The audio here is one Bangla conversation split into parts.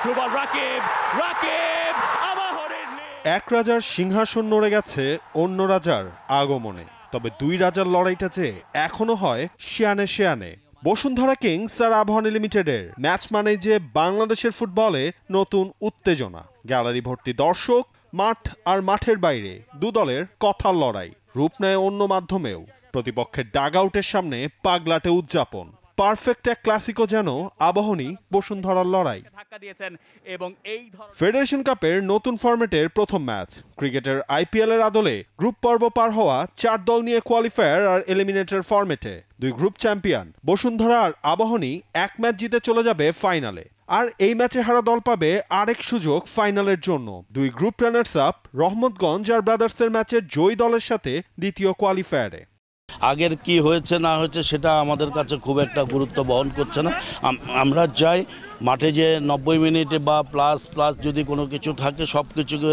থ্রুবল রাকিব আবাহনীর এক রাজার সিংহাসন নড়ে গেছে অন্য রাজার আগমনে, তবে দুই রাজার লড়াইটা যে এখনো হয় শিয়ানে শিয়ানে। বসুন্ধরা কিংস আর আবাহনী লিমিটেডের ম্যাচ মানে যে বাংলাদেশের ফুটবলে নতুন উত্তেজনা। গ্যালারি ভর্তি দর্শক, মাঠ আর মাঠের বাইরে দু দলের কথার লড়াই রূপ নেয় অন্য মাধ্যমেও। প্রতিপক্ষের ডাগ আউটের সামনে পাগলাটে উদযাপন। পারফেক্ট এক ক্লাসিকো যেন আবাহনী বসুন্ধরার লড়াই। ফেডারেশন কাপের নতুন ফরম্যাটের প্রথম ম্যাচ। ক্রিকেটের আইপিএল এর আদলে গ্রুপ পর্ব পার হওয়া 4 দল নিয়ে কোয়ালিফায়ার আর এলিমিনেটর ফরম্যাটে দুই গ্রুপ চ্যাম্পিয়ন বসুন্ধরা আর আবাহনী এক ম্যাচ জিতে চলে যাবে ফাইনালে। আর এই ম্যাচে হারা দল পাবে আরেক সুযোগ ফাইনালের জন্য। দুই গ্রুপ রানার্স আপ রহমতগঞ্জ আর ব্রাদার্সের ম্যাচের জয়ী দলের সাথে দ্বিতীয় কোয়ালিফায়ারে। আগের কি হয়েছে না হয়েছে সেটা আমাদের কাছে খুব একটা গুরুত্ব বহন করছে না। আমরা চাই মাঠে যে 90 মিনিটে বা প্লাস যদি কোনো কিছু থাকে সব কিছুকে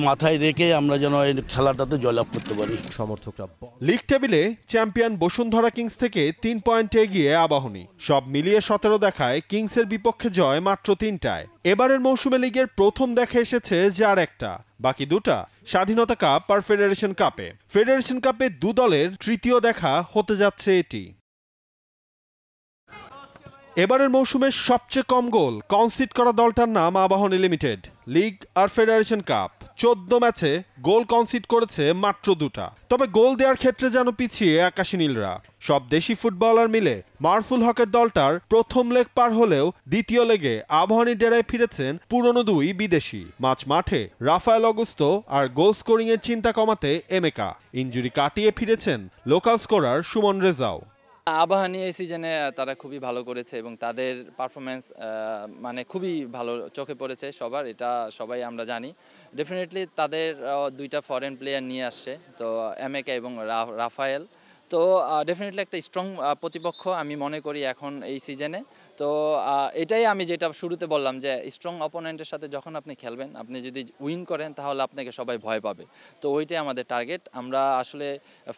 মাথায় রেখে আমরা যেন এই খেলাটাতে জয়লাভ করতে পারি। সমর্থকরা লিগ টেবিলে চ্যাম্পিয়ন বসুন্ধরা কিংস থেকে 3 পয়েন্টে এগিয়ে আবাহনী। সব মিলিয়ে 17 দেখায় কিংসের বিপক্ষে জয় মাত্র 3টায়। এবারের মৌসুমে লিগের প্রথম দেখা এসেছে যার একটা, বাকি দুটা স্বাধীনতা কাপ আর ফেডারেশন কাপে। ফেডারেশন কাপে দু দলের তৃতীয় দেখা হতে যাচ্ছে এটি। এবারের মৌসুমে সবচেয়ে কম গোল কনসিড করা দলটার নাম আবাহনী লিমিটেড। লিগ আর ফেডারেশন কাপ 14 ম্যাচে গোল কনসিড করেছে মাত্র 2টা। তবে গোল দেওয়ার ক্ষেত্রে যেন পিছিয়ে আকাশী নীলরা। সব দেশি ফুটবলার মিলে মারফুল হকের দলটার প্রথম লেগ পার হলেও দ্বিতীয় লেগে আবাহনী ডেরায় ফিরেছেন পুরনো দুই বিদেশি। মাঠে রাফায়েল অগুস্তো আর গোল স্কোরিং এর চিন্তা কমাতে এমেকা। ইনজুরি কাটিয়ে ফিরেছেন লোকাল স্কোরার সুমন রেজাও। আবাহনী এই সিজনে তারা খুবই ভালো করেছে এবং তাদের পারফরমেন্স মানে খুবই ভালো চোখে পড়েছে সবার, এটা সবাই আমরা জানি। ডেফিনেটলি তাদের দুইটা ফরেন প্লেয়ার নিয়ে আসছে, তো এমেকা এবং রাফায়েল। তো ডেফিনেটলি একটা স্ট্রং প্রতিপক্ষ আমি মনে করি এখন এই সিজনে। তো এটাই আমি যেটা শুরুতে বললাম যে স্ট্রং অপোনেন্টের সাথে যখন আপনি খেলবেন, আপনি যদি উইন করেন তাহলে আপনাকে সবাই ভয় পাবে। তো ওইটাই আমাদের টার্গেট। আমরা আসলে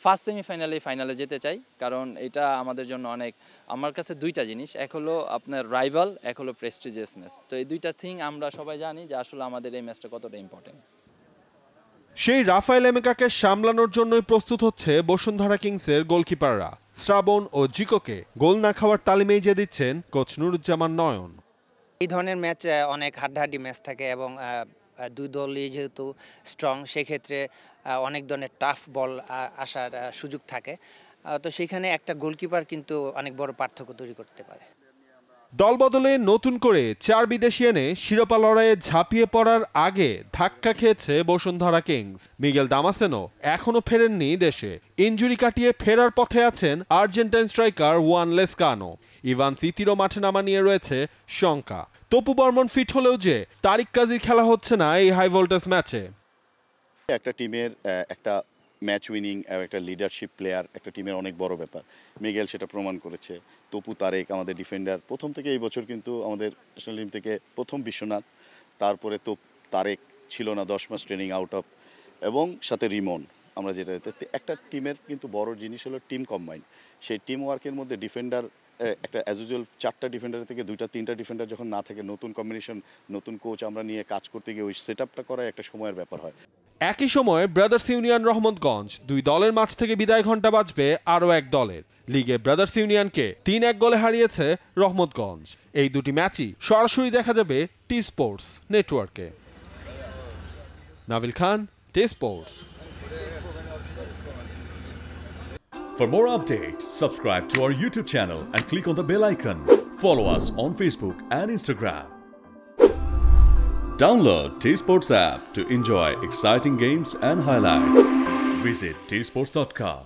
ফার্স্ট ফাইনালে যেতে চাই, কারণ এটা আমাদের জন্য অনেক, আমার কাছে দুইটা জিনিস, এক হলো আপনার রাইভাল, এক হলো প্রেস্টিজিয়াস ম্যাচ। তো এই দুইটা থিং আমরা সবাই জানি যে আসলে আমাদের এই ম্যাচটা কতটা ইম্পর্টেন্ট। সেই রাফায়েল এমেকাকে সামলানোর জন্যই প্রস্তুত হচ্ছে বসুন্ধরা কিংসের গোলকিপাররা। শ্রাবণ ও জিকোকে গোল না খাওয়ার তালিমেই যে দিচ্ছেন কোচ নুরুজ্জামান নয়ন। এই ধরনের ম্যাচ অনেক হাড্ডাহাড্ডি ম্যাচ থাকে এবং দুই দলই যেহেতু স্ট্রং, সেক্ষেত্রে অনেক ধরনের টাফ বল আসার সুযোগ থাকে। তো সেখানে একটা গোলকিপার কিন্তু অনেক বড় পার্থক্য তৈরি করতে পারে। দল বদলে নতুন করে 4 বিদেশি এনে শিরোপা লড়াইয়ে ঝাঁপিয়ে পড়ার আগে ধাক্কা খেয়েছে বসুন্ধরা কিংস। মিগেল দামাসেনো এখনো ফেরেননি দেশে। ইনজুরি কাটিয়ে ফেরার পথে আছেন Argentine striker Juan Lescano. Ivan সিতিরও মাঠে নামা নিয়ে রয়েছে শঙ্কা। তপু বর্মন ফিট হলেও যে তারিক কাজীর খেলা হচ্ছে না এই হাই ভোল্টেজ ম্যাচে। একটা টিমের একটা ম্যাচ উইনিং একটা লিডারশিপ প্লেয়ার একটা টিমের অনেক বড় ব্যাপার। মিগেল সেটা প্রমাণ করেছে। তপু, তারেক আমাদের ডিফেন্ডার প্রথম থেকে এই বছর কিন্তু আমাদের ন্যাশনাল টিম থেকে প্রথম বিশ্বনাথ, তারপরে তো তারেক ছিল না 10 মাস ট্রেনিং আউট অফ, এবং সাথে রিমন। আমরা যেটা একটা টিমের কিন্তু বড় জিনিস হলো টিম কম্বাইন। সেই টিম ওয়ার্কের মধ্যে ডিফেন্ডার একটা অ্যাজ ইউজুয়াল 4টা ডিফেন্ডার থেকে 2টা 3টা ডিফেন্ডার যখন না থাকে, নতুন কম্বিনেশন নতুন কোচ আমরা নিয়ে কাজ করতে গিয়ে ওই সেট আপটা করা একটা সময়ের ব্যাপার হয়। একই সময় ব্রাদার্স ইউনিয়ন রহমতগঞ্জ দুই দলের মাঝ থেকে বিদায় ঘণ্টা বাজবে আরও এক দলের। লিগে ব্রাদার্স ইউনিয়নকে 3-1 গোলে হারিয়েছে রহমতগঞ্জ। এই দুটি ম্যাচই সরাসরি দেখা যাবে টি স্পোর্টস নেটওয়ার্কে। নাবিল খান, T Sports. For more updates, subscribe to our YouTube channel and click on the bell icon. Follow us on Facebook and Instagram. Download T-Sports app to enjoy exciting games and highlights. Visit tsports.com.